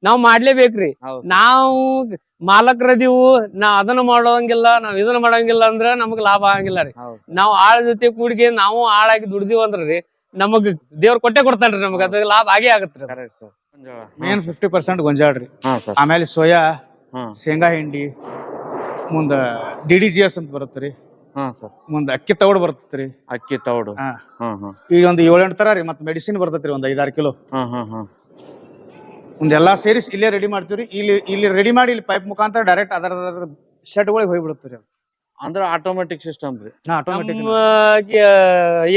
ನಾವ್ ಮಾಡ್ಲೇಬೇಕ್ರಿ. ಹೌದ್ sir. ನಾವು ಮಾಲಕರದೀವು, ನಾವ್ ಅದನ್ನ ಮಾಡೋಂಗಿಲ್ಲ, ನಾವ್ ಇದನ್ನ ಮಾಡಂಗಿಲ್ಲ ಅಂದ್ರ ನಮಗ್ ಲಾಭ ಆಗಂಗಿಲ್ಲ ರೀ. ಹೌದ್ sir. ನಾವ್ ಆಳ ಜೊತೆ ಕೂಡಿಗೆ ನಾವು ಆಳಾಗಿ ದುಡ್ದಿವ್ ಅಂದ್ರಿ ನಮಗ್ ದೇವ್ರ ಕೊಟ್ಟೆ ಕೊಡ್ತಾನ್ರಿ, ನಮಗ್ ಅದ ಲಾಭ ಆಗೇ ಆಗತ್ರಿ. Correct sir. ಗೊಂಜಾಳ. ಮೇನ್ 50% ಗೊಂಜಾಳ ರೀ. ಹಾ sir. ಆಮೇಲೆ ಸೋಯಾ, ಹಾ ಶೇಂಗಾ ಹಿಂಡಿ, ಮುಂದ DDGS ಅಂತ ಬರುತ್ತ್ರಿ. ಹಾ ಸರ್. ಮುಂದ ಅಕ್ಕಿ ತೌಡ್ ಬರ್ತೈತ್ರಿ. ಅಕ್ಕಿ ತೌಡು. ಹಾ ಹಾ ಹಾ ಈಗ ಒಂದ್ 7-8 ತರ ರೀ. ಮತ್ತ್ ಮೆಡಿಸಿನ್ ಬರ್ತೈತ್ರಿ ಒಂದ್ 5-6 ಕಿಲೋ. ಹಾ ಹಾ ಹಾ ಒಂದೆಲ್ಲಾ ಸೇರಿಸಿ ಇಲ್ಲೇ ರೆಡಿ ಮಾಡ್ತೀವ್ರಿ. ಇಲ್ಲಿ ರೆಡಿ ಮಾಡಿ ಇಲ್ಲಿ ಪೈಪ್ ಮುಖಾಂತರ ಡೈರೆಕ್ಟ್ ಅದರ ಶೆಡ್ಗಳಿಗೆ ಹೋಗ್ಬಿಡುತ್ತೀರಿ. ಅಂದ್ರ ಆಟೋಮೆಟಿಕ್ ಸಿಸ್ಟಮ್ ರೀ. ಹಾ ಆಟೋಮೆಟಿಕ್. ನಮ್ಮ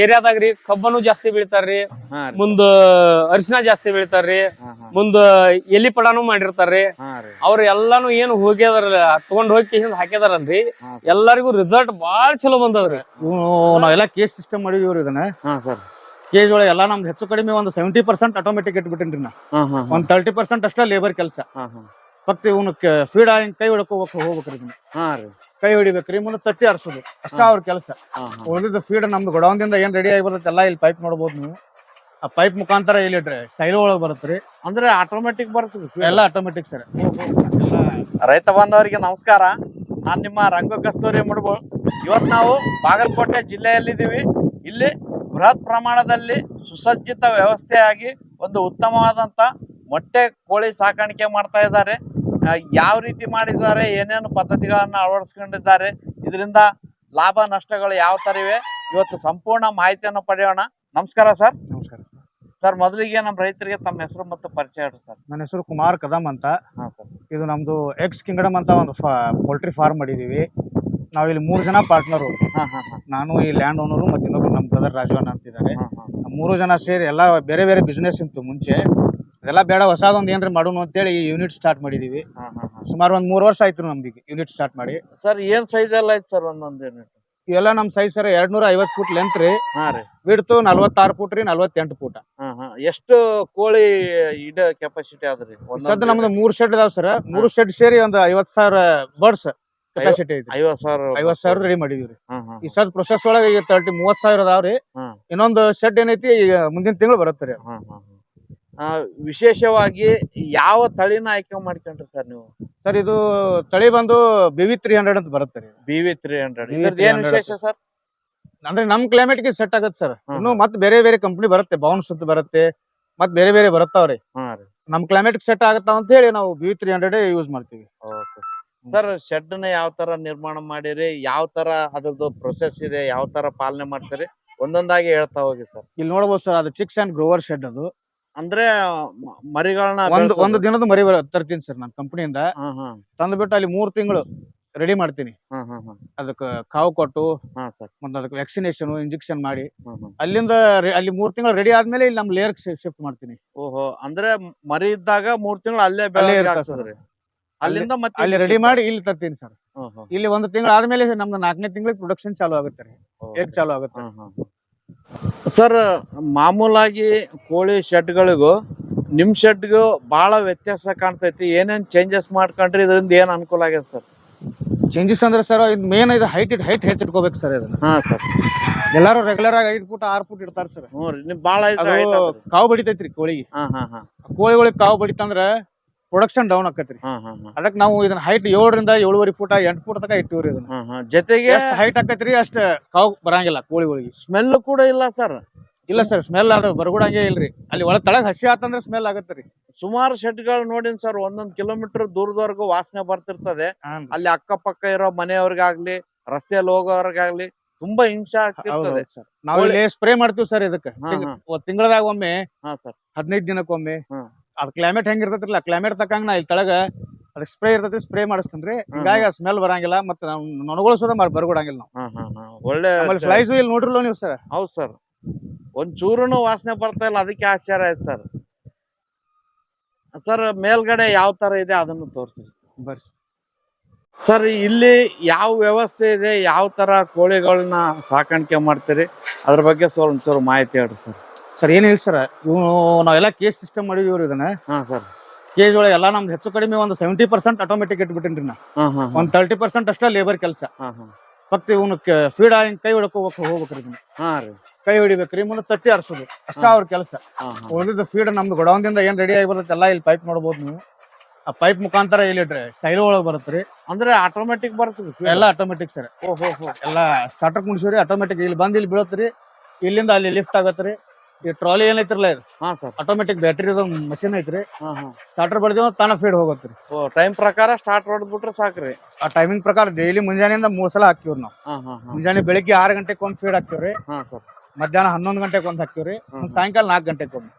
ಏರಿಯಾದಾಗ್ರಿ ಕಬ್ಬನು ಜಾಸ್ತಿ ಬೀಳ್ತಾರ್ರಿ, ಹಾ ರೀ. ಮುಂದ ಅರಿಶಿನ ಜಾಸ್ತಿ ಬೀಳ್ತಾರ್ರಿ, ಹಾ ಹಾ ಮುಂದ ಎಲಿ ಪಡಾನು ಮಾಡಿರ್ತಾರ್ರಿ. ಹಾ ರೀ. ಅವ್ರ ಎಲ್ಲಾನು ಏನ್ ಹೋಗ್ಯದಾರ ತಗೊಂಡ್ ಹೋಗಿ ಹಾಕ್ಯದಾರಲ್ರಿ, ಹಾ ಎಲ್ಲರಿಗೂ ರಿಸಲ್ಟ್ ಬಾಳ್ ಚಲೋ ಬಂದದ್ರಿ. ನಾವೆಲ್ಲ ಕೇಸ್ ಸಿಸ್ಟಮ್ ಮಾಡಿವ್ರಿ. ಇದನ್ನ ಹಾ ಸರ್. ಕೇಜ್ ಒಳಗೆ ಎಲ್ಲಾ ನಮ್ದು ಹೆಚ್ಚು ಕಡಿಮೆ ಒಂದು 70% ಆಟೋಮೆಟಿಕ್ ಇಟ್ಬಿಟ್ಟಿನ್ರಿ ನಾ. ಹಾ ಹಾ ಒಂದ್ 30% ಅಷ್ಟೇ ಲೇಬರ್ ಕೆಲಸ. ಹಾ ಹಾ ಫಕ್ತ್ ಇವನು ಫೀಡ್ ಹಿಂಗ್ ಕೈ ಹೋಗ್ಬೇಕ್ರಿ. ಇದನ್ನ ಹಾ ರೀ. ಕೈ ಹೊಡಿಬೇಕ್ರಿ, ಮುಂದೆ ತತ್ತಿ ಆರಿಸೋದು ಅಷ್ಟ ಅವ್ರ ಕೆಲಸ. ಹಾ ಹಾ ಉಳಿದ ಫೀಡ್ ನಮ್ದು ಗೊಡೌನ್ದಿಂದ ಏನ್ ರೆಡಿ ಆಗಿ ಬರ್ತೈತೆ ಎಲ್ಲ ಇಲ್ಲಿ ಪೈಪ್ ನೋಡ್ಬೋದು ನೀವು. ಆ ಪೈಪ್ ಮುಖಾಂತರ ಇಲ್ಲಿ ಸೈಲೋ ಒಳಗೆ ಬರುತ್ತ್ರಿ. ಅಂದ್ರೆ ಆಟೋಮೆಟಿಕ್ ಬರ್ತದೆ ಎಲ್ಲ ಆಟೋಮೆಟಿಕ್ ಸರ್. ರೈತ ಬಾಂಧವರಿಗೆ ನಮಸ್ಕಾರ. ನಾನ್ ನಿಮ್ಮ ರಂಗ ಕಸ್ತೂರಿ ಮುಡ್ಬೋಳ್. ಇವತ್ತು ನಾವು ಬಾಗಲಕೋಟೆ ಜಿಲ್ಲೆಯಲ್ಲಿದ್ದೀವಿ. ಇಲ್ಲಿ ಬೃಹತ್ ಪ್ರಮಾಣದಲ್ಲಿ ಸುಸಜ್ಜಿತ ವ್ಯವಸ್ಥೆಯಾಗಿ ಒಂದು ಉತ್ತಮವಾದಂತ ಮೊಟ್ಟೆ ಕೋಳಿ ಸಾಕಾಣಿಕೆ ಮಾಡ್ತಾ ಇದ್ದಾರೆ. ಯಾವ ರೀತಿ ಮಾಡಿದ್ದಾರೆ, ಏನೇನು ಪದ್ಧತಿಗಳನ್ನ ಅಳವಡಿಸ್ಕೊಂಡಿದ್ದಾರೆ, ಇದರಿಂದ ಲಾಭ ನಷ್ಟಗಳು ಯಾವ ತರ ಇವೆ, ಇವತ್ತು ಸಂಪೂರ್ಣ ಮಾಹಿತಿಯನ್ನು ಪಡೆಯೋಣ. ನಮಸ್ಕಾರ ಸರ್. ನಮಸ್ಕಾರ ಸರ್, ಮೊದಲಿಗೆ ನಮ್ಮ ರೈತರಿಗೆ ತಮ್ಮ ಹೆಸರು ಮತ್ತು ಪರಿಚಯ ಹೇಳ್ರಿ ಸರ್. ನನ್ನ ಹೆಸರು ಕುಮಾರ್ ಕದಮ್ ಅಂತ. ಹಾ ಸರ್. ಇದು ನಮ್ದು ಎಕ್ಸ್ ಕಿಂಗ್ಡಮ್ ಅಂತ ಒಂದು ಪೋಲ್ಟ್ರಿ ಫಾರ್ಮ್ ಮಾಡಿದೀವಿ. ನಾವಿಲ್ಲಿ 3 ಜನ ಪಾರ್ಟ್ನರು. ಹಾ ಹಾ ಹಾ ನಾನು ಈ ಲ್ಯಾಂಡ್ ಓನರು ಮತ್ತು ಇನ್ನೊಬ್ರು ನಮ್ಮ ಬ್ರದರ್ ರಾಜವನ್ ಅಂತಿದ್ದಾರೆ. ಹಾ ಹಾ 3 ಜನ ಸೇರಿ ಎಲ್ಲ ಬೇರೆ ಬೇರೆ ಬಿಸ್ನೆಸ್ ಇತ್ತು ಮುಂಚೆ. ಅದೆಲ್ಲ ಬೇಡ, ಹೊಸದೊಂದು ಏನ್ರಿ ಮಾಡೋಣ ಅಂತೇಳಿ ಈ ಯೂನಿಟ್ ಸ್ಟಾರ್ಟ್ ಮಾಡಿದೀವಿ. ಹಾ ಹಾ ಹಾ ಸುಮಾರು ಒಂದ್ 3 ವರ್ಷ ಆಯ್ತು ನಮ್ದು ಯೂನಿಟ್ ಸ್ಟಾರ್ಟ್ ಮಾಡಿ. ಸರ್, ಏನ್ ಸೈಜ್ ಎಲ್ಲ ಐತಿ ಸರ್ ಒಂದೊಂದು ಯೂನಿಟ್? ಇವೆಲ್ಲ ನಮ್ ಸೈಜ್ ಸರ್ 250 ಫೂಟ್ ಲೆಂತ್ ರೀ. ಹಾ ರೀ. ಬಿಡ್ತು 46 ಫೂಟ್ ರೀ, 48 ಫೂಟ್. ಹಾ ಹಾ ಎಷ್ಟು ಕೋಳಿ ಇಡ ಕೆಪಾಸಿಟಿ ಆದ್ರಿ? ಸದ್ಯ ನಮ್ದು 3 ಶೆಡ್ ಇದಾವ್ ಸರ್. 3 ಶೆಡ್ ಸೇರಿ ಒಂದು 50,000 ಬರ್ಡ್ಸ್ ಕೆಪಾಸಿಟಿ ಐತಿ. 50,000 ರೆಡಿ ಮಾಡಿದೀವಿ. ಹಾ ಹಾ ಈ ಸದ್ ಪ್ರೊಸೆಸ್ ಒಳಗೆ ಈಗ 30,000 ಅದಾವ್ರಿ. ಹಾ. ಇನ್ನೊಂದು ಶೆಡ್ ಏನೈತಿ ಈಗ ಮುಂದಿನ ತಿಂಗಳು ಬರುತ್ತೆ ರೀ. ಹಾ ಹಾ ವಿಶೇಷವಾಗಿ ಯಾವ ತಳಿನ ಆಯ್ಕೆ ಮಾಡ್ಕೊಂಡ್ರಿ ಸರ್ ನೀವು? ಸರ್ ಇದು ತಳಿ ಬಂದು BV 300 ಅಂತ ಬರುತ್ತೆ ರೀ. BV 300. BV ಇದ್ರದ್ದು ಏನ್ 300 ವಿಶೇಷ ಸರ್? ಅಂದ್ರೆ ನಮ್ ಕ್ಲೈಮೇಟ್ ಗೆ ಸೆಟ್ ಆಗತ್ತೆ ಸರ್. ಹಾ, ಇನ್ನು ಮತ್ತೆ ಬೇರೆ ಬೇರೆ ಕಂಪನಿ ಬರುತ್ತೆ, ಬೌನ್ಸ್ ಅಂತ ಬರುತ್ತೆ, ಮತ್ ಬೇರೆ ಬೇರೆ ಬರುತ್ತಾವ್ರಿ. ಹಾ ರೀ. ನಮ್ ಕ್ಲೈಮೇಟ್ ಸೆಟ್ ಆಗತ್ತಾವ ಅಂತ ಹೇಳಿ ನಾವು BV 300 ಯೂಸ್ ಮಾಡ್ತೀವಿ. Okay sir. ಶೆಡ್ ನ ಯಾವ ತರ ನಿರ್ಮಾಣ ಮಾಡಿರಿ, ಯಾವ ತರ ಅದ್ರದ್ದು ಪ್ರೊಸೆಸ್ ಇದೆ, ಯಾವ ತರ ಪಾಲನೆ ಮಾಡ್ತೀರಿ, ಒಂದೊಂದಾಗಿ ಹೇಳ್ತಾ ಹೋಗಿ ಸರ್. ಇಲ್ಲಿ ನೋಡಬಹುದು ಸರ್, ಅದು ಚಿಕ್ಸ್ ಅಂಡ್ ಗ್ರೋವರ್ ಶೆಡ್. ಅದು ಅಂದ್ರೆ ಮರಿಗಳನ್ನ ಒಂದು ದಿನದ ಮರಿ ತರ್ತೀನಿ ಸರ್ ನಾನು ಕಂಪನಿಯಿಂದ. ಹಾ ಹಾ ತಂದ್ಬಿಟ್ಟು ಅಲ್ಲಿ 3 ತಿಂಗಳು ರೆಡಿ ಮಾಡ್ತೀನಿ. ಹಾ ಹಾ ಹಾ ಅದಕ್ಕೆ ಕಾವು ಕೊಟ್ಟು ಹಾ ಸರ್. ಮತ್ತೆ ಅದಕ್ಕೆ ವ್ಯಾಕ್ಸಿನೇಷನ್ ಇಂಜೆಕ್ಷನ್ ಮಾಡಿ ಹಾ ಹಾ ಅಲ್ಲಿಂದ ಅಲ್ಲಿ 3 ತಿಂಗಳು ರೆಡಿ ಆದ್ಮೇಲೆ ಇಲ್ಲಿ ನಮ್ ಲೇಯರ್ ಶಿಫ್ಟ್ ಮಾಡ್ತೀನಿ. ಓಹೋ, ಅಂದ್ರೆ ಮರಿ ಇದ್ದಾಗ 3 ತಿಂಗಳು ಅಲ್ಲೇ ಅಲ್ಲೇ ಬೆಳಗ್ಗೆ ಇರ್ತದೆ ಆಗ್ತದ್ರಿ. ಅಲ್ಲಿಂದ ಮತ್ತೆ ಅಲ್ಲಿ ರೆಡಿ ಮಾಡಿ ಇಲ್ಲಿ ತರ್ತೀನಿ ಸರ್. ಹಾ ಹಾ ಇಲ್ಲಿ 1 ತಿಂಗಳು ಆದ್ಮೇಲೆ ನಮ್ದು 4ನೇ ತಿಂಗಳಿಗೆ ಪ್ರೊಡಕ್ಷನ್ ಚಾಲು ಆಗುತ್ತೆ ರೀ. ಹೇಗ್ ಚಾಲು ಆಗುತ್ತೆ. ಹಾ ಹಾ ಸರ್, ಮಾಮೂಲಾಗಿ ಕೋಳಿ ಶೆಡ್ಗಳಿಗೂ ನಿಮ್ ಶೆಡ್ಗೂ ಬಹಳ ವ್ಯತ್ಯಾಸ ಕಾಣ್ತೈತಿ. ಏನೇನ್ ಚೇಂಜಸ್ ಮಾಡ್ಕೊಂಡ್ರಿ, ಇದರಿಂದ ಏನ್ ಅನುಕೂಲ ಆಗ್ಯದ ಸರ್? ಚೇಂಜಸ್ ಅಂದ್ರೆ ಸರ್, ಇದು ಮೇನ್ ಇದು ಹೈಟ್ ಹೆಚ್ಚಿಟ್ಕೋಬೇಕು ಸರ್. ಇದನ್ನ ಹಾ ಸರ್. ಎಲ್ಲಾರು ರೆಗ್ಯುಲರ್ ಆಗಿ 5 ಫೂಟ್ 6 ಫೂಟ್ ಇಡ್ತಾರ ಸರ್. ಹ್ಞೂ ರೀ, ನಿಮ್ ಬಾಳ ಕಾವು ಬಡಿತೈತ್ರಿ ಕೋಳಿಗೆ. ಹಾ ಹಾ ಹಾ ಕೋಳಿಗಳಿಗೆ ಕಾವು ಬಡಿತಂದ್ರ ಪ್ರೊಡಕ್ಷನ್ ಡೌನ್ ಆಕತ್ರಿ. ಹಾ ಹಾ ಹಾ ಅದಕ್ಕೆ ನಾವು ಇದನ್ನ ಹೈಟ್ 7 ರಿಂದ 7.5 ಫೂಟ್ 8 ಫೂಟ್ ತನಕ ಇಟ್ಟಿವ್ರಿ. ಇದನ್ನ ಹಾ ಹಾ ಜೊತೆಗೆ ಎಷ್ಟು ಹೈಟ್ ಆಕತ್ರಿ ಅಷ್ಟ ಕಾವು ಬರಂಗಿಲ್ಲ ಕೋಳಿಗಳಿಗೆ. ಸ್ಮೆಲ್ ಕೂಡ ಇಲ್ಲ ಸರ್? ಇಲ್ಲ ಸರ್, ಸ್ಮೆಲ್ ಅದು ಬರ್ಗುಡಂಗೆ ಇಲ್ರಿ. ಅಲ್ಲಿ ಒಳಗ್ ತಳಗ್ ಹಸಿ ಆತಂದ್ರೆ ಸ್ಮೆಲ್ ಆಗತ್ರಿ. ಸುಮಾರು ಶೆಡ್ಗಳು ನೋಡಿನ್ ಸರ್, 1 ಕಿಲೋಮೀಟರ್ ದೂರದವರೆಗೂ ವಾಸನೆ ಬರ್ತಿರ್ತದೆ. ಅಲ್ಲಿ ಅಕ್ಕಪಕ್ಕ ಇರೋ ಮನೆಯವ್ರಿಗಾಗ್ಲಿ, ರಸ್ತೆಯಲ್ಲಿ ಹೋಗೋರ್ಗಾಗ್ಲಿ ತುಂಬಾ ಹಿಂಸೆ ಆಗ್ತಿರ್ತದೆ. ನಾವು ಇಲ್ಲಿ ಸ್ಪ್ರೇ ಮಾಡ್ತೀವಿ ಸರ್. ಇದಕ್ಕೆ ತಿಂಗಳದಾಗ ಒಮ್ಮೆ, ಹಾ ಸರ್, 15 ದಿನಕ್ಕೊಮ್ಮೆ. ಹಾ. ಅದ್ ಕ್ಲೈಮೇಟ್ ಹೆಂಗ್ ಇರ್ತೈತಿಲ್ಲ, ಕ್ಲೈಮೇಟ್ ತಕ್ಕಂಗ ನಾ ಇಲ್ಲಿ ತಳಗ ಅದ್ ಸ್ಪ್ರೇ ಇರ್ತೈತಿ, ಸ್ಪ್ರೇ ಮಾಡಿಸ್ತೇನ್ರಿ. ಹಿಂಗಾಗಿ ಸ್ಮೆಲ್ ಬರಂಗಿಲ್ಲ, ಮತ್ತೆ ನಾವು ನೊಣಗಳು ಸುದ ಬರ್ಗುಡಂಗಿಲ್ಲ ನಾವು. ಹಾ ಹಾ ಹಾ ಒಳ್ಳೆ ಫ್ಲೈಸ್ ಇಲ್ಲಿ ನೋಡ್ರಲ್ಲ ನೀವು ಸರ್. ಹೌದ್ ಸರ್, ಒಂದ್ ಚೂರುನು ವಾಸನೆ ಬರ್ತಾ ಇಲ್ಲ, ಅದಕ್ಕೆ ಆಶ್ಚರ್ಯ ಆಯ್ತು ಸರ್. ಸರ್, ಮೇಲ್ಗಡೆ ಯಾವ ತರ ಇದೆ ಅದನ್ನು ತೋರಿಸಿ ಬರ್ರಿ ಸರ್. ಇಲ್ಲಿ ಯಾವ ವ್ಯವಸ್ಥೆ ಇದೆ, ಯಾವ ತರ ಕೋಳಿಗಳನ್ನ ಸಾಕಾಣಿಕೆ ಮಾಡ್ತೀರಿ, ಅದ್ರ ಬಗ್ಗೆ ಒಂಚೂರು ಮಾಹಿತಿ ಹೇಳ್ರಿ ಸರ್. ಸರ್ ಏನಿಲ್ಲ ಸರ್, ಇವು ನಾವೆಲ್ಲ ಕೇಸ್ ಸಿಸ್ಟಮ್ ಮಾಡಿದೀವ್ರಿ. ಇದನ್ನ ಹಾ ಸರ್. ಕೇಜ್ ಒಳಗೆ ಎಲ್ಲಾ ನಮ್ದು ಹೆಚ್ಚು ಕಡಿಮೆ ಒಂದು 70% ಆಟೋಮೆಟಿಕ್ ಇಟ್ಬಿಟ್ಟಿನ್ರಿ ನಾ. ಒಂದ್ 30% ಅಷ್ಟೇ ಲೇಬರ್ ಕೆಲಸ. ಫಕ್ತ್ ಇವನು ಫೀಡ್ ಹಿಂಗ್ ಕೈ ಹೋಗ್ಬೇಕ್ರಿ. ಇದನ್ನ ಹಾ ರೀ, ಕೈ ಹೊಡಿಬೇಕ್ರಿ, ಮುಂದೆ ತತ್ತಿ ಆರಿಸೋದು ಅಷ್ಟ ಅವ್ರ ಕೆಲಸ. ಉಳಿದ ಫೀಡ್ ನಮ್ದು ಗೊಡೌನ್ದಿಂದ ಏನ್ ರೆಡಿ ಆಗಿ ಬರ್ತೈತೆ ಎಲ್ಲ ಇಲ್ಲಿ ಪೈಪ್ ನೋಡ್ಬೋದು ನೀವು. ಆ ಪೈಪ್ ಮುಖಾಂತರ ಇಲ್ಲಿ ಸೈಲ್ ಒಳಗ್ ಬರುತ್ತ್ರಿ. ಅಂದ್ರೆ ಆಟೋಮೆಟಿಕ್ ಬರ್ತದೆ ಎಲ್ಲ ಆಟೋಮೆಟಿಕ್ ಸರ್. ಎಲ್ಲ ಸ್ಟಾರ್ಟರ್ ಕುಣಿಸಿವ್ರಿ ಆಟೋಮೆಟಿಕ್ ಇಲ್ಲಿ ಬಂದ್ ಇಲ್ಲಿ ಬೀಳತ್ರಿ. ಇಲ್ಲಿಂದ ಅಲ್ಲಿ ಲಿಫ್ಟ್ ಆಗತ್ರಿ. ಈ ಟ್ರಾಲಿ ಏನೈತ್ರಲ್ಲ ಇದು ಆಟೋಮೆಟಿಕ್ ಬ್ಯಾಟ್ರಿ ಮಷಿನ್ ಐತ್ರಿ. ಸ್ಟಾರ್ಟರ್ ಬಡ್ದೇವ್ ತಾನ ಫೀಡ್ ಹೋಗತ್ರಿ. ಟೈಮ್ ಪ್ರಕಾರ ಸ್ಟಾರ್ಟ್ ಹೊಡೆದ್ಬಿಟ್ರೆ ಸಾಕ್ರಿ. ಆ ಟೈಮಿಂಗ್ ಪ್ರಕಾರ ಡೈಲಿ ಮುಂಜಾನೆಯಿಂದ 3 ಸಲ ಹಾಕಿವ್ರಿ ನಾವು. ಮುಂಜಾನೆ ಬೆಳಿಗ್ಗೆ 6 ಗಂಟೆಗೆ ಒಂದ್ ಫೀಡ್ ಹಾಕಿವ್ರಿ. ಮಧ್ಯಾಹ್ನ 11 ಗಂಟೆಗೆ ಒಂದ್ ಹಾಕಿವ್ರಿ. ಸಾಯಂಕಾಲ 4 ಗಂಟೆಗೆ ಒಂದ್.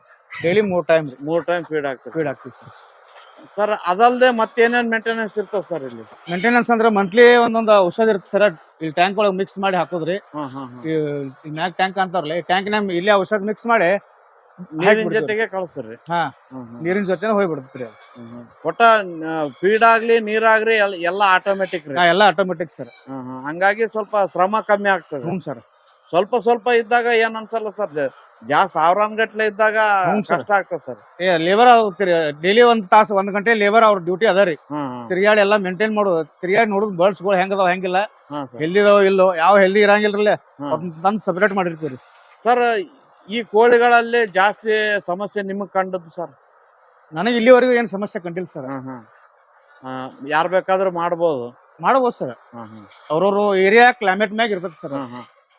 ಡೈಲಿ 3 ಟೈಮ್ ರೀ. 3 ಟೈಮ್ ಫೀಡ್ ಹಾಕ್ತಿವಿ ಸರ್. ಸರ್ ಅದಲ್ದೆ ಮತ್ತೇನೇನ್ ಮೇಂಟೆನೆನ್ಸ್ ಇರ್ತದ ಸರ್ ಇಲ್ಲಿ? ಮೇಂಟೆನೆನ್ಸ್ ಅಂದ್ರೆ ಮಂತ್ಲಿ ಒಂದೊಂದು ಔಷಧ ಇರುತ್ತೆ ಸರ್. ಇಲ್ಲಿ ಟ್ಯಾಂಕ್ ಒಳಗೆ ಮಿಕ್ಸ್ ಮಾಡಿ ಹಾಕೋದ್ರಿ. ಈ ಮ್ಯಾಗ ಟ್ಯಾಂಕ್ ಅಂತಾರಲ್ಲ, ಈ ಟ್ಯಾಂಕ್ ನಾಗ ಇಲ್ಲಿ ಔಷಧ ಮಿಕ್ಸ್ ಮಾಡಿ ನೀರಿನ ಜೊತೆಗೆ ಕಳಿಸ್ತಾರ್ರಿ. ನೀರಿನ ಜೊತೆನೆ ಹೋಗ್ಬಿಡ್ತೀರಿ. ಒಟ್ಟ ಫೀಡ್ ಆಗ್ಲಿ ನೀರಾಗ್ಲಿ ಎಲ್ಲ ಆಟೋಮೆಟಿಕ್ ರೀ. ಎಲ್ಲ ಆಟೋಮೆಟಿಕ್ ಸರ್. ಹಂಗಾಗಿ ಸ್ವಲ್ಪ ಶ್ರಮ ಕಮ್ಮಿ ಆಗ್ತದೆ. ಹ್ಞೂ ಸರ್. ಸ್ವಲ್ಪ ಇದ್ದಾಗ ಏನ್ ಅನ್ಸಲ್ಲ ಸರ್. ಜಾಸ್ತಿ ಸಾವಿರಾನ್ ಗಟ್ಲೆ ಇದ್ದಾಗ ಕಷ್ಟ ಆಗ್ತದೆ ಸರ್. ಲೇಬರ್ ಡೈಲಿ 1 ತಾಸು 1 ಗಂಟೆ ಲೇಬರ್ ಅವ್ರ ಡ್ಯೂಟಿ ಅದ ರೀ. ತಿರ್ಗಾಡಿ ಎಲ್ಲ ಮೇಂಟೈನ್ ಮಾಡೋದು. ತಿರ್ಗಾಡಿ ನೋಡುದು ಬರ್ಡ್ಸ್ಗಳು ಹೆಂಗದಾವ ಹೆಂಗಿಲ್ಲ, ಹೆಲ್ದಿದಾವ ಇಲ್ಲೋ, ಯಾವ ಹೆಲ್ದಿ ಇರಂಗಿಲ್ರಲ್ಲ ತಂದು ಸಪರೇಟ್ ಮಾಡಿರ್ತೀವಿ ಸರ್. ಈ ಕೋಳಿಗಳಲ್ಲಿ ಜಾಸ್ತಿ ಸಮಸ್ಯೆ ನಿಮಗ್ ಕಂಡದ್ದು ಸರ್? ನನಗೆ ಇಲ್ಲಿವರೆಗೂ ಏನ್ ಸಮಸ್ಯೆ ಕಂಡಿಲ್ಲ ಸರ್. ಯಾರ್ ಬೇಕಾದ್ರೂ ಮಾಡಬಹುದು ಸರ್. ಅವ್ರವ್ರ ಏರಿಯಾ ಕ್ಲೈಮೇಟ್ ಮ್ಯಾಗ ಇರ್ತದೆ ಸರ್.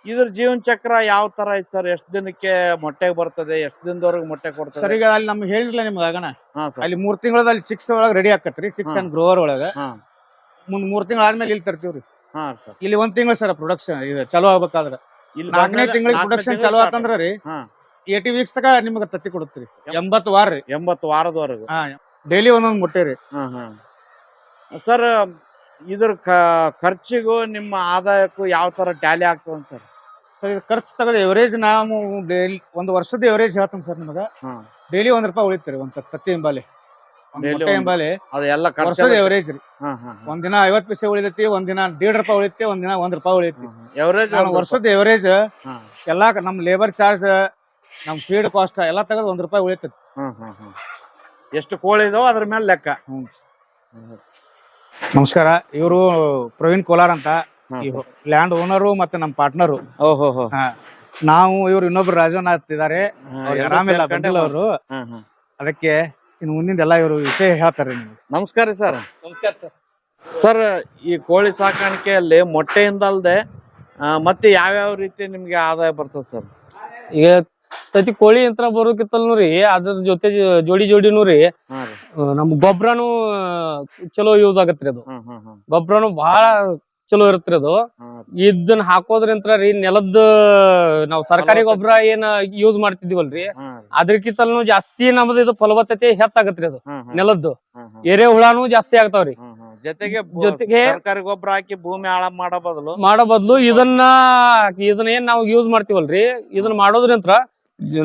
ಇದ್ರ ಜೀವನ ಚಕ್ರ ಯಾವ ತರ ಐತಿ ಸರ್? ಎಷ್ಟ್ ದಿನಕ್ಕೆ ಮೊಟ್ಟೆ ಬರ್ತದೆ? ಎಷ್ಟ್ ದಿನದವರೆಗೂ ಮೊಟ್ಟೆ ಕೊಡ್ತದೆ ಸರ್? ಈಗ ಅಲ್ಲಿ ನಮ್ಗೆ ಹೇಳಿರ್ಲಿಲ್ಲ ನಿಮ್ಗೆ ಆಗಣ. ಅಲ್ಲಿ 3 ತಿಂಗಳಲ್ಲಿ ಚಿಕ್ಸ್ ಒಳಗೆ ರೆಡಿ ಆಕತ್ರಿ. ಚಿಕ್ಸ್ ಅಂಡ್ ಗ್ರೋವರ್ ಒಳಗ ಮುಂದ್ 3 ತಿಂಗಳ ಆದ್ಮೇಲೆ ಇಲ್ಲಿ ತರ್ತೀವ್ರಿ. ಇಲ್ಲಿ 1 ತಿಂಗಳು ಸರ್ ಪ್ರೊಡಕ್ಷನ್ ಇದು ಚಲೋ ಆಗ್ಬೇಕಾದ್ರೆ. 4ನೇ ತಿಂಗಳಿಗೆ ಪ್ರೊಡಕ್ಷನ್ ಚಲೋ ಆತಂದ್ರ ರೀ 80 ವೀಕ್ಸ್ ತಕ ನಿಮ್ಗೆ ತತ್ತಿ ಕೊಡುತ್ತೀರಿ. 80 ವಾರ ರೀ. 80 ವಾರದವರೆಗೂ ಡೈಲಿ ಒಂದೊಂದು ಮೊಟ್ಟೆ ರೀ. ಸರ್ ಇದ್ರ ಖರ್ಚಿಗೂ ನಿಮ್ಮ ಆದಾಯಕ್ಕೂ ಯಾವ ತರ ಟ್ಯಾಲಿ ಆಗ್ತದ ಸರ್? ಸರ್ ಇದು ಖರ್ಚು ತಗದ ಎವರೇಜ್ ನಾವು ಡೈಲಿ 1 ವರ್ಷದ ಎವರೇಜ್ ಹೇಳ್ತೀನಿ ಸರ್ ನಿಮಗ. ಡೈಲಿ 1 ರೂಪಾಯಿ ಉಳಿತೀರಿ ಒಂದ್ ತತ್ತಿ ಎಂಬಾಲಿ ಎಂಬಾಲಿ. ಅದೆಲ್ಲ ವರ್ಷದ ಎವರೇಜ್ ರೀ. ಒಂದಿನ 50 ಪೈಸೆ ಉಳಿದೈತಿ, ಒಂದಿನ 1.5 ರೂಪಾಯಿ ಉಳಿತಿ, ಒಂದಿನ 1 ರೂಪಾಯಿ ಉಳಿತಿ. ಎವರೇಜ್ ವರ್ಷದ ಎವರೇಜ್ ಎಲ್ಲಾ ನಮ್ ಲೇಬರ್ ಚಾರ್ಜ್, ನಮ್ ಫೀಡ್ ಕಾಸ್ಟ್ ಎಲ್ಲಾ ತಗದ್ 1 ರೂಪಾಯಿ ಉಳಿತೈತಿ. ಎಷ್ಟು ಕೋಳಿ ಇದಾವ ಅದ್ರ ಮೇಲೆ ಲೆಕ್ಕ. ನಮಸ್ಕಾರ, ಇವರು ಪ್ರವೀಣ್ ಕೋಲಾರ್ ಅಂತ ಲ್ಯಾಂಡ್ ಓನರು ಮತ್ತೆ ನಮ್ಮ ಪಾರ್ಟ್ನರು. ನಾವು ಇವ್ರು ಇನ್ನೊಬ್ರು ರಾಜನಾಥ್ ಇದಾರೆ, ಆರಾಮಿಲ್ಲ ಬಂದಿಲ್ಲ ಅವರು. ಅದಕ್ಕೆ ಇನ್ನು ಮುಂದಿನ ಎಲ್ಲ ಇವರು ವಿಷಯ ಹೇಳ್ತಾರೆ ನಿಮ್ಗೆ. ನಮಸ್ಕಾರ ಸರ್. ನಮಸ್ಕಾರ ಸರ್. ಸರ್ ಈ ಕೋಳಿ ಸಾಕಾಣಿಕೆಯಲ್ಲಿ ಮೊಟ್ಟೆಯಿಂದ ಅಲ್ದೆ ಮತ್ತೆ ಯಾವ್ಯಾವ ರೀತಿ ನಿಮ್ಗೆ ಆದಾಯ ಬರ್ತದೆ ಸರ್? ಈಗ ತತ್ತಿ ಕೋಳಿ ಯಂತ್ರ ಬರೋಕಿತ್ತಲ್ನು ರೀ, ಅದ್ರ ಜೊತೆ ಜೋಡಿನೂ ರೀ ನಮ್ ಗೊಬ್ಬರನು ಚಲೋ ಯೂಸ್ ಆಗತ್ರಿ. ಅದು ಗೊಬ್ಬರನು ಬಹಳ ಚಲೋ ಇರತ್ರಿ. ಅದು ಇದನ್ನ ಹಾಕೋದ್ರಿಂತ್ರ ರೀ ನೆಲದ ನಾವ್ ಸರ್ಕಾರಿ ಗೊಬ್ಬರ ಏನ್ ಯೂಸ್ ಮಾಡ್ತಿದೀವಲ್ರಿ ಅದ್ರಕಿಂತಲೂ ಜಾಸ್ತಿ ನಮ್ದು ಇದು ಫಲವತ್ತತೆ ಹೆಚ್ಚಾಗತ್ರಿ. ಅದು ನೆಲದ್ದು ಎರೆ ಹುಳಾನು ಜಾಸ್ತಿ ಆಗ್ತಾವ್ರಿ. ಜೊತೆಗೆ ಸರ್ಕಾರಿ ಗೊಬ್ಬರ ಹಾಕಿ ಭೂಮಿ ಹಾಳ ಮಾಡೋ ಬದಲು ಇದನ್ನ ಏನ್ ನಾವ್ ಯೂಸ್ ಮಾಡ್ತೀವಲ್ರಿ, ಇದನ್ನ ಮಾಡೋದ್ರಿಂತ್ರ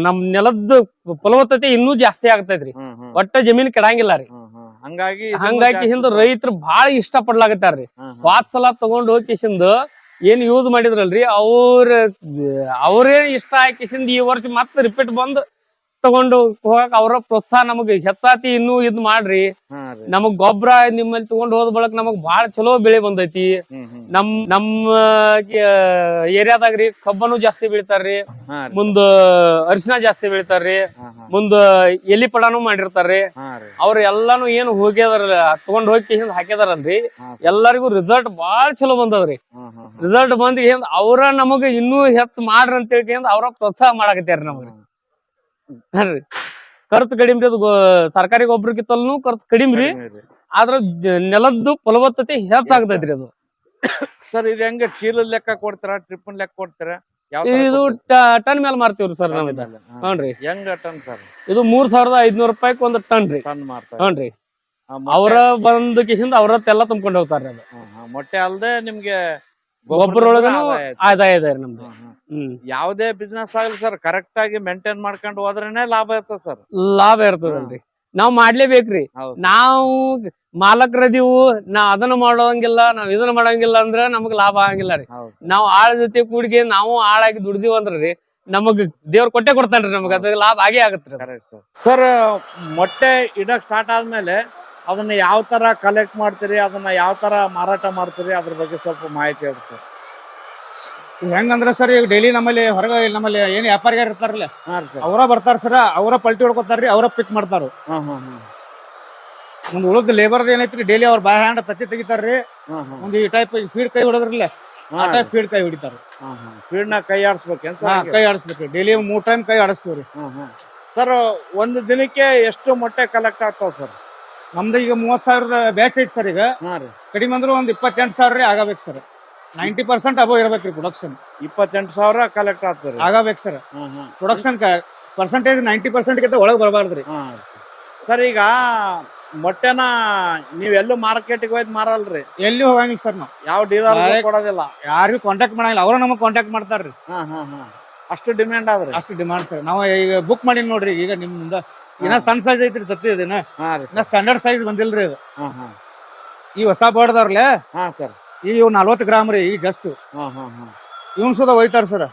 ನಮ್ ನೆಲದ ಫಲವತ್ತತೆ ಇನ್ನೂ ಜಾಸ್ತಿ ಆಗ್ತೈತ್ರಿ. ಒಟ್ಟ ಜಮೀನ್ ಕೆಡಂಗಿಲ್ಲ ರೀ. ಹಂಗಾಗಿ ಹಿಂದ ರೈತರು ಬಾಳ ಇಷ್ಟ ಪಡ್ಲಾಗತ್ತಾರ್ರಿ. ವಾತ್ ಸಲ ತಗೊಂಡ್ ಹೋಗಿಸಿಂದ ಏನ್ ಯೂಸ್ ಮಾಡಿದ್ರಲ್ರಿ ಅವ್ರೇ ಇಷ್ಟ ಹಾಕಿಸಿಂದ ಈ ವರ್ಷ ಮತ್ತ ರಿಪೀಟ್ ಬಂದ್ ತಗೊಂಡು ಹೋಗಕ್ ಅವರ ಪ್ರೋತ್ಸಾಹ ನಮಗ್ ಹೆಚ್ಚಾತಿ. ಇನ್ನೂ ಇದ್ ಮಾಡ್ರಿ, ನಮಗ್ ಗೊಬ್ಬರ ನಿಮ್ಮಲ್ಲಿ ತಗೊಂಡ್ ಹೋದ ಬಳಕ ನಮಗ್ ಬಾಳ ಚಲೋ ಬೆಳೆ ಬಂದೈತಿ. ನಮ್ಮ ಏರಿಯಾದಾಗ್ರಿ ಕಬ್ಬನು ಜಾಸ್ತಿ ಬೆಳಿತಾರ್ರಿ, ಮುಂದ ಅರಿಶಿನ ಜಾಸ್ತಿ ಬೆಳಿತಾರ್ರಿ, ಮುಂದ ಎಲಿ ಪಡಾನು ಮಾಡಿರ್ತಾರ್ರಿ. ಅವ್ರ ಎಲ್ಲಾನು ಏನು ಹೋಗ್ಯದಾರ ತಗೊಂಡ್ ಹೋಗಿ ಹಾಕಿದಾರಲ್ರಿ, ಎಲ್ಲರಿಗೂ ರಿಸಲ್ಟ್ ಬಾಳ ಚಲೋ ಬಂದದ್ರಿ. ರಿಸಲ್ಟ್ ಬಂದ್ ಅವ್ರ ನಮಗ ಇನ್ನೂ ಹೆಚ್ಚು ಮಾಡ್ರಿ ಅಂತ ಹೇಳಿ ಅವ್ರ ಪ್ರೋತ್ಸಾಹ ಮಾಡಾಕತ್ಯಾರ ನಮಗ್. ಖರ್ಚು ಕಡಿಮೆ ಅದು ಸರ್ಕಾರಿ ಗೊಬ್ಬರಕ್ಕಿಂತಲೂ ಖರ್ಚು ಕಡಿಮೆ ರೀ. ಆದ್ರ ನೆಲದ್ದು ಫಲವತ್ತತೆ ಹೆಚ್ಚಾಗ್ತೈತ್ರಿ. ಅದು ಸರ್ ಇದು ಹೆಂಗ ಚೀಲ ಲೆಕ್ಕ ಕೊಡ್ತಾರ, ಟ್ರಿಪ್ ಲೆಕ್ಕ ಕೊಡ್ತಾರ? ಇದು ಟನ್ ಮೇಲೆ ಮಾರ್ತೀವ್ರಿ ಸರ್ ನಾವ್. ಹ್ಞೂನ್ರಿ. ಹೆಂಗ ಟನ್ ಸರ್? ಇದು 3500 ರೂಪಾಯಿಗೆ ಒಂದು ಟನ್ ರೀ. ಹ್ಞೂನ್ರಿ. ಅವ್ರ ಬಂದ ಕಿಸಿಂದ ಅವ್ರತ್ತೆಲ್ಲ ತುಂಬ್ಕೊಂಡು ಹೋಗ್ತಾರ್ರಿ. ಅದು ಮೊಟ್ಟೆ ಅಲ್ದೆ ನಿಮ್ಗೆ ಗೊಬ್ಬರ ಒಳಗನು ಆದಾಯ ಇದೆ ನಮ್ದು. ಯಾವ್ದೇ ಬಿಸ್ನೆಸ್ ಆಗ್ಲಿ ಸರ್ ಕರೆಕ್ಟ್ ಆಗಿ ಮೇಂಟೈನ್ ಮಾಡ್ಕೊಂಡು ಹೋದ್ರೇನೆ ಲಾಭ ಇರ್ತದ ಸರ್. ಲಾಭ ಇರ್ತದಲ್ರಿ. ನಾವ್ ಮಾಡ್ಲೇಬೇಕ್ರಿ. ನಾವು ಮಾಲಕರದೀವು, ನಾವ್ ಅದನ್ನ ಮಾಡೋಂಗಿಲ್ಲ, ನಾವ್ ಇದನ್ನ ಮಾಡೋಂಗಿಲ್ಲ ಅಂದ್ರ ನಮಗ್ ಲಾಭ ಆಗಂಗಿಲ್ಲ ರೀ. ನಾವ್ ಆಳ ಜೊತೆ ಕೂಡಿಗೆ ನಾವು ಆಳಾಗಿ ದುಡ್ದಿವ್ ಅಂದ್ರಿ ನಮಗ್ ದೇವ್ರ ಕೊಟ್ಟೆ ಕೊಡ್ತಾನ್ರಿ. ನಮಗ್ ಅದ ಲಾಭ ಆಗೇ ಆಗತ್ರಿ. ಸರ್ ಮೊಟ್ಟೆ ಇಡಕ್ ಸ್ಟಾರ್ಟ್ ಆದ್ಮೇಲೆ ಅದನ್ನ ಯಾವ ತರ ಕಲೆಕ್ಟ್ ಮಾಡ್ತೀರಿ, ಅದನ್ನ ಯಾವ ತರ ಮಾರಾಟ ಮಾಡ್ತೀರಿ, ಅದ್ರ ಬಗ್ಗೆ ಸ್ವಲ್ಪ ಮಾಹಿತಿ ಹೇಳಿ ಸರ್. ಹೆಂಗಂದ್ರ ಸರ್ ಈಗ ಡೈಲಿ ನಮ್ಮಲ್ಲಿ ಹೊರಗ ನಮ್ಮಲ್ಲಿ ಏನ್ ವ್ಯಾಪಾರಿಗಾರ ಇರ್ತಾರಲ್ಲ ಅವರ ಬರ್ತಾರ ಸರ್, ಅವರ ಪಲ್ಟಿ ಹೊಡ್ಕೊತಾರ್ರಿ, ಅವರ ಪಿಕ್ ಮಾಡ್ತಾರ. ಮುಂದ್ ಉಳಿದ ಲೇಬರ್ ಏನೈತ್ರಿ ಡೈಲಿ ಅವ್ರ ಬಾಯ್ ಹ್ಯಾಂಡ್ ತತ್ತಿ ತೆಗಿತಾರ್ರಿ. ಮುಂದ್ ಈ ಟೈಪ್ ಫೀಡ್ ಕೈ ಹೊಡದ್ರಲ್ಲ ಆ ಟೈಪ್ ಫೀಡ್ ಕೈ ಹೊಡಿತಾರ. ಫೀಲ್ಡ್ ನ ಕೈ ಆಡಿಸ್ಬೇಕೇನ್ ಕೈ ಆಡಿಸ್ಬೇಕ್ರಿ ಡೈಲಿ 3 ಟೈಮ್ ಕೈ ಆಡಿಸ್ತೀವ್ರಿ. ಸರ್ ಒಂದು ದಿನಕ್ಕೆ ಎಷ್ಟು ಮೊಟ್ಟೆ ಕಲೆಕ್ಟ್ ಆಗ್ತಾವ ಸರ್? ನಮ್ದು ಈಗ 30,000 ಬ್ಯಾಚ್ ಐತಿ ಸರ್. ಈಗ ಕಡಿಮೆ ಅಂದ್ರೆ ಒಂದ್ 28,000 ಆಗಬೇಕು ಸರ್. 90% ಅಬೋ ಇರ್ಬೇಕ್ರಿ ಪ್ರೊಡಕ್ಷನ್. 28,000 ಕಲೆಕ್ಟ್ ಆಗ್ತದೆ ಆಗಬೇಕು ಸರ್. ಪ್ರೊಡಕ್ಷನ್ ಪರ್ಸೆಂಟೇಜ್ 90% ಗಿಂತ ಒಳಗೆ ಬರಬಾರ್ದ್ರಿ ಸರ್. ಈಗ ಮೊಟ್ಟೆನ ನೀವೆಲ್ಲೂ ಮಾರ್ಕೆಟಿಗೆ ಹೋಯ್ತು ಮಾರಲ್ರಿ? ಎಲ್ಲಿ ಹೋಗಂಗಿಲ್ಲ ಸರ್. ನಾವು ಯಾವ ಡೀಲರ್ ಕೊಡೋದಿಲ್ಲ, ಯಾರಿಗೂ ಕಾಂಟ್ಯಾಕ್ಟ್ ಮಾಡಂಗಿಲ್ಲ. ಅವ್ರ ನಮಗ್ ಕಾಂಟ್ಯಾಕ್ಟ್ ಮಾಡ್ತಾರ್ರಿ. ಅಷ್ಟು ಡಿಮ್ಯಾಂಡ್ ಆದ್ರಿ? ಅಷ್ಟು ಡಿಮಾಂಡ್ ಸರ್. ನಾವು ಈಗ ಬುಕ್ ಮಾಡಿ ನೋಡ್ರಿ. ಈಗ ನಿಮ್ದ ಇನ್ನ ಸಣ್ಣ ಸೈಜ್ ಐತ್ರಿ ತತ್ತಿ. ಇನ್ನ ಸ್ಟ್ಯಾಂಡರ್ಡ್ ಸೈಜ್ ಬಂದಿಲ್ರಿ ಇದು. ಈ ಹೊಸ ಬೋರ್ಡ್ದವ್ರಲ್ಲೇ ಈಗ ಇವ್ 40 ಗ್ರಾಮ್ ರೀ. ಈಗ ಜಸ್ಟ್ ಇವನ್ ಸುದ ಒಯ್ತಾರ ಸರ್.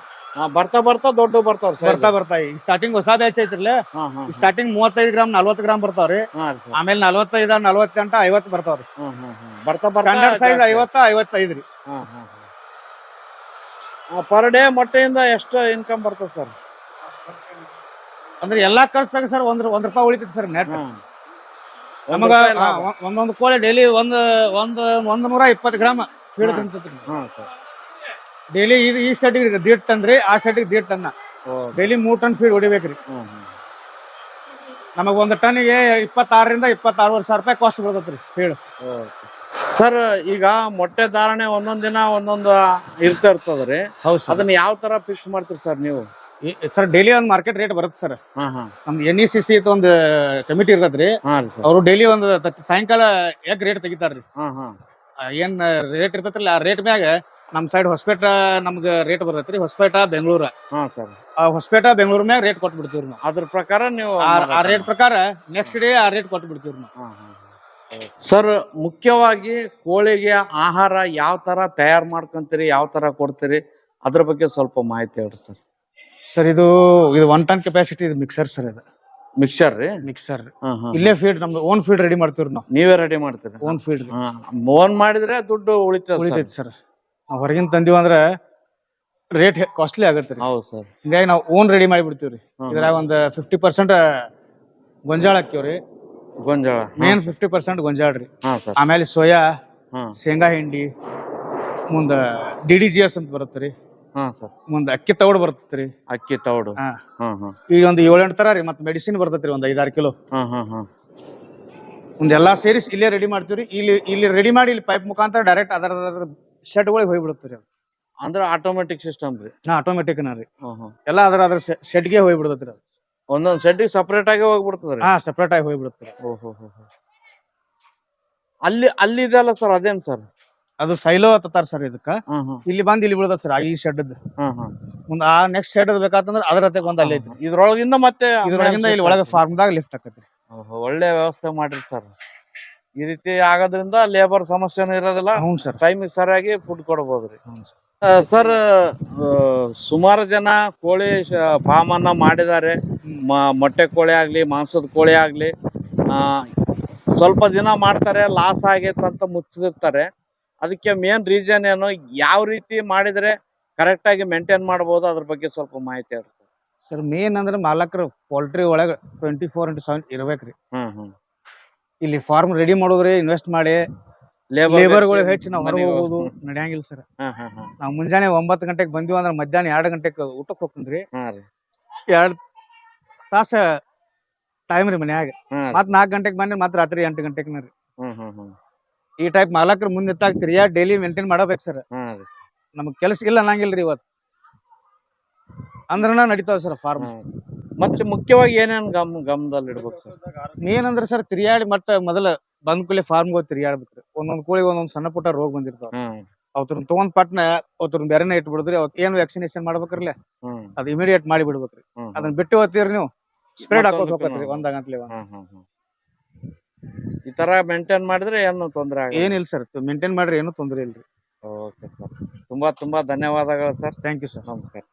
ಬರ್ತಾ ಬರ್ತಾ ದೊಡ್ಡ ಬರ್ತಾವ್ರಿ. ಬರ್ತಾ ಈಗ ಸ್ಟಾರ್ಟಿಂಗ್ ಹೊಸ ಬ್ಯಾಚ್ ಐತ್ರಲ್ಲ, ಸ್ಟಾರ್ಟಿಂಗ್ 35 ಗ್ರಾಮ್ 40 ಗ್ರಾಮ್ ಬರ್ತಾವ್ರಿ. ಆಮೇಲೆ 45 48 50 ಬರ್ತಾವ್ರಿ. ಸ್ಟ್ಯಾಂಡರ್ಡ್ ಸೈಜ್ 50 55 ರೀ. ಪರ್ ಡೇ ಮೊಟ್ಟೆಯಿಂದ ಎಷ್ಟು ಇನ್ಕಮ್ ಬರ್ತದೆ ಸರ್? ಅಂದ್ರೆ ಎಲ್ಲಾ ಖರ್ಚಾಗ ಸರ್ ಒಂದ್ ರೂಪಾಯಿ ಉಳಿತೈತಿ ಸರ್ ನೆಟ್. ನಮಗ ಒಂದೊಂದು ಕೋಳಿ ಡೈಲಿ ಒಂದ್ 120 ಗ್ರಾಮ್ ಫೀಡ್ ತಿಂತೈತ್ರಿ ಡೈಲಿ. ಈ ಸೆಟ್ಗೆ 1.5 ಟನ್ ರೀ, ಆ ಸೆಟ್ಗೆ 1.5 ಟನ್. ಡೈಲಿ 3 ಟನ್ ಫೀಡ್ ಹೊಡಿಬೇಕ್ರಿ. ನಮಗ ಒಂದ್ ಟನ್ಗೆ 26,000 ರಿಂದ 26,500 ರೂಪಾಯಿ ಕಾಸ್ಟ್ ಬರ್ತೈತ್ರಿ ಫೀಡ್. ಸರ್ ಈಗ ಮೊಟ್ಟೆ ಧಾರಣೆ ಒಂದೊಂದ್ ದಿನ ಒಂದೊಂದು ಇರ್ತದ್ರಿ. ಅದನ್ನ ಯಾವ ತರ ಫಿಕ್ಸ್ ಮಾಡ್ತೀರಿ ಸರ್ ನೀವು? ಸರ್ ಡೈಲಿ ಒಂದ್ ಮಾರ್ಕೆಟ್ ರೇಟ್ ಬರುತ್ತೆ ಸರ್. ನಮ್ದು NECC ಒಂದು ಕಮಿಟಿ ಇರ್ತದ್ರಿ. ಅವ್ರು ಡೈಲಿ ಒಂದು ಸಾಯಂಕಾಲ ಎಗ್ ರೇಟ್ ತೆಗಿತಾರ್ರಿ. ಏನ್ ರೇಟ್ ಇರ್ತೈತ್ರಲ್ಲ ಆ ರೇಟ್ ಮ್ಯಾಗ ನಮ್ ಸೈಡ್ ಹೊಸಪೇಟ ನಮ್ಗ ರೇಟ್ ಬರ್ತೈತ್ರಿ. ಹೊಸಪೇಟ ಬೆಂಗಳೂರ. ಹೊಸಪೇಟ ಬೆಂಗಳೂರ್ ಮ್ಯಾಗ ರೇಟ್ ಕೊಟ್ಟು ಬಿಡ್ತೀವ್ರಿ ನಾವು. ಅದ್ರ ಪ್ರಕಾರ ನೀವು ಆ ರೇಟ್ ಪ್ರಕಾರ ನೆಕ್ಸ್ಟ್ ಡೇ ಆ ರೇಟ್ ಕೊಟ್ಟು ಬಿಡ್ತೀವ್ರಿ ನಾವು. ಸರ್ ಮುಖ್ಯವಾಗಿ ಕೋಳಿಗೆ ಆಹಾರ ಯಾವ ತರ ತಯಾರು ಮಾಡ್ಕೊಂತೀರಿ, ಯಾವ ತರ ಕೊಡ್ತೀರಿ, ಅದ್ರ ಬಗ್ಗೆ ಸ್ವಲ್ಪ ಮಾಹಿತಿ ಹೇಳ್ರಿ ಸರ್. ಸರ್ ಇದು 1 ಟನ್ ಕೆಪಾಸಿಟಿ ಮಿಕ್ಸರ್ ಸರ್. ಇದು ಮಿಕ್ಸರ್ ರೀ? ಮಿಕ್ಸರ್ ಇಲ್ಲೇ ಫೀಡ್ ನಮ್ದು ಓನ್ ಫೀಡ್ ರೆಡಿ ಮಾಡ್ತೀವ್ರಿ ನಾವು. ನೀವೇ ರೆಡಿ ಮಾಡ್ತೀರಿ? Own feed. ಓನ್ ಮಾಡಿದ್ರೆ ದುಡ್ಡು ಉಳಿತೈತಿ ಸರ್. ನಾವು ಹೊರಗಿನ ತಂದಿವಿ ಅಂದ್ರೆ ರೇಟ್ ಕಾಸ್ಟ್ಲಿ ಆಗತ್ತೆ. ಹೌದು ಸರ್. ಹಿಂಗಾಗಿ ನಾವು ಓನ್ ರೆಡಿ ಮಾಡಿ ಬಿಡ್ತೀವ್ರಿ. ಇದ್ರಾಗ ಒಂದು 50% ಗೊಂಜಾಳ ಹಾಕಿವ್ರಿ. ಗೊಂಜಾಳ ಮೇನ್ 50% ಗೊಂಜಾಳ ರೀ. ಆಮೇಲೆ ಸೋಯಾ, ಶೇಂಗಾ ಹಿಂಡಿ, ಮುಂದ DDGS ಅಂತ ಬರುತ್ತ್ರಿ. ಮುಂದ ಅಕ್ಕಿ ತೌಡ್ ಬರ್ತೈತ್ರಿ. ಅಕ್ಕಿ ತೌಡು ಈಗ ಒಂದು 7-8 ತರ ರೀ. ಮತ್ತ ಮೆಡಿಸಿನ್ ಬರ್ತೈತ್ರಿ ಒಂದ್ 5-6 ಕಿಲೋ. ಒಂದೆಲ್ಲಾ ಸೇರಿಸಿ ಇಲ್ಲೇ ರೆಡಿ ಮಾಡ್ತೀವ್ರಿ. ಇಲ್ಲಿ ರೆಡಿ ಮಾಡಿ ಇಲ್ಲಿ ಪೈಪ್ ಮುಖಾಂತರ ಡೈರೆಕ್ಟ್ ಅದರ ಶೆಡ್ ಗಳಿಗೆ ಹೋಗ್ಬಿಡುತ್ತೀರಿ. ಅಂದ್ರೆ ಆಟೋಮೆಟಿಕ್ ಸಿಸ್ಟಮ್ ರೀ? ಆಟೋಮೆಟಿಕ್ ರೀ. ಎಲ್ಲ ಅದ್ರ ಶೆಡ್ ಗೆ ಹೋಗ್ಬಿಡುತ್ತೀರಿ. ಒಂದೊಂದ್ ಶೆಡ್ ಸಪರೇಟ್ ಆಗಿ ಹೋಗ್ಬಿಡ್ತದ್ರಿ? ಸಪರೇಟ್ ಆಗಿ ಹೋಗ್ಬಿಡುತ್ತೀರಿ. ಅಲ್ಲಿ ಇದೆಲ್ಲ ಸರ್ ಅದೇನ್ ಸರ್? ಅದು ಸೈಲೋ ಅತ್ತಾರ ಸರ್. ಇದಕ್ಕ ಇಲ್ಲಿ ಬಂದ್ ಇಲ್ಲಿ ಬಿಡದ ಸರ್ ಈ ಶೆಡ್. ಮುಂದ ಆ ನೆಕ್ಸ್ಟ್ ಶೆಡ್ ಬೇಕಾತಂದ್ರ ಅದ್ರ ಹತ್ತಿರ ಒಂದ್ ಅಲ್ಲಿ ಐತಿ. ಇದ್ರೊಳಗಿಂದ ಮತ್ತೆ ಇದ್ರೊಳಗಿಂದ ಇಲ್ಲಿ ಒಳಗ ಫಾರ್ಮ್ ದಾಗ ಲಿಫ್ಟ್ ಆಕತ್ರಿ. ಒಳ್ಳೆ ವ್ಯವಸ್ಥೆ ಮಾಡ್ರಿ ಸರ್. ಈ ರೀತಿ ಆಗೋದ್ರಿಂದ ಲೇಬರ್ ಸಮಸ್ಯೆನೂ ಇರೋದಿಲ್ಲ. ಟೈಮಿಗೆ ಸರಿಯಾಗಿ ಫುಡ್ ಕೊಡಬಹುದ್ರಿ. ಸರ್ ಸುಮಾರು ಜನ ಕೋಳಿ ಫಾರ್ಮ್ ಅನ್ನ ಮಾಡಿದ್ದಾರೆ. ಮೊಟ್ಟೆ ಕೋಳಿ ಆಗ್ಲಿ, ಮಾಂಸದ ಕೋಳಿ ಆಗ್ಲಿ, ಸ್ವಲ್ಪ ದಿನ ಮಾಡ್ತಾರೆ, ಲಾಸ್ ಆಗೈತೆ ಅಂತ ಮುಚ್ಚಿರ್ತಾರೆ. ಅದಕ್ಕೆ ಮೇನ್ ರೀಸನ್ ಏನು, ಯಾವ ರೀತಿ ಮಾಡಿದ್ರೆ ಕರೆಕ್ಟ್ ಆಗಿ ಮೇಂಟೈನ್ ಮಾಡಬಹುದು, ಅದ್ರ ಬಗ್ಗೆ ಸ್ವಲ್ಪ ಮಾಹಿತಿ ಹೇಳ್ರಿ ಸರ್. ಮೇನ್ ಅಂದ್ರೆ ಮಾಲಕರು ಪೋಲ್ಟ್ರಿ ಒಳಗ 24/7 ಇರ್ಬೇಕ್ರಿ. ಇಲ್ಲಿ ಫಾರ್ಮ್ ರೆಡಿ ಮಾಡೋದ್ರಿ ಇನ್ವೆಸ್ಟ್ ಮಾಡಿ ಲೇಬರ್ಗಳು ಹೆಚ್ಚು ನಾವು ಹೊರಗೆ ಹೋಗೋದು ನಡೆಯಂಗಿಲ್ಲ ಸರ್. ನಾವು ಮುಂಜಾನೆ 9 ಗಂಟೆಗೆ ಬಂದಿವಿ ಅಂದ್ರೆ ಮಧ್ಯಾಹ್ನ 2 ಗಂಟೆಗೆ ಊಟಕ್ಕೆ ಹೋಗ್ತೀನ್ರಿ. 2 ತಾಸ ಟೈಮ್ ರೀ ಮನ್ಯಾಗ. ಮತ್ 4 ಗಂಟೆಗೆ ಬಂದ್ರೆ ಮತ್ ರಾತ್ರಿ 8 ಗಂಟೆಗೆ ರೀ. ಈ ಟೈಪ್ ಮಾಲಕರು ಮುಂದೆ ತಿರ್ಗಾ ಡೈಲಿ ಮೇಂಟೈನ್ ಮಾಡಬೇಕು ಸರ್. ನಮಗ್ ಕೆಲಸ ಇಲ್ಲ ಅನ್ನಂಗಿಲ್ರಿ ಇವತ್ತು ಅಂದ್ರನ ನಡೀತಾವ ಸರ್ ಫಾರ್ಮ್. ಮತ್ತೆ ಮುಖ್ಯವಾಗಿ ಏನೇನ್ ಗಮನದಲ್ಲಿ ಇಡ್ಬೇಕು ಸರ್? ಏನಂದ್ರೆ ಸರ್ ತಿರ್ಗಾಡಿ ಮೊದಲ ಬಂದ್ ಕೂಲಿ ಫಾರ್ಮ್ ಹೋಗಿ ತಿರ್ಗಾಡ್ಬೇಕ್ರಿ. ಒಂದೊಂದ್ ಕೋಳಿ ಒಂದೊಂದ್ ಸಣ್ಣ ಪುಟ್ಟ ರೋಗ ಬಂದಿರ್ತಾವ. ಅವ್ರನ್ನ ತಗೊಂಡ್ ಪಟ್ನ ಅವ್ರನ್ನ ಬೇರೆನೆ ಇಟ್ ಬಿಡುದ್ರಿ. ಅವ್ರ ಏನ್ ವ್ಯಾಕ್ಸಿನೇಷನ್ ಮಾಡ್ಬೇಕ್ರಲ್ಲ ಅದ್ ಇಮಿಡಿಯೇಟ್ ಮಾಡಿ ಬಿಡ್ಬೇಕ್ರಿ. ಅದನ್ನ ಬಿಟ್ಟು ಹೋಗ್ತೀರಿ ನೀವು ಸ್ಪ್ರೆಡ್ ಹಾಕೋದ್ ಹೋಗ್ಬೇಕ್ರಿ ಒಂದಾಗಂತ್ಲಿ. ಈ ತರ ಮೇಂಟೈನ್ ಮಾಡಿದ್ರೆ ಏನು ತೊಂದ್ರೆ ಏನಿಲ್ಲ ಸರ್. ಮೇಂಟೈನ್ ಮಾಡ್ರಿ ಏನು ತೊಂದ್ರೆ ಇಲ್ರಿ. Okay sir. ತುಂಬಾ ಧನ್ಯವಾದಗಳು ಸರ್. Thank you sir. ನಮಸ್ಕಾರ.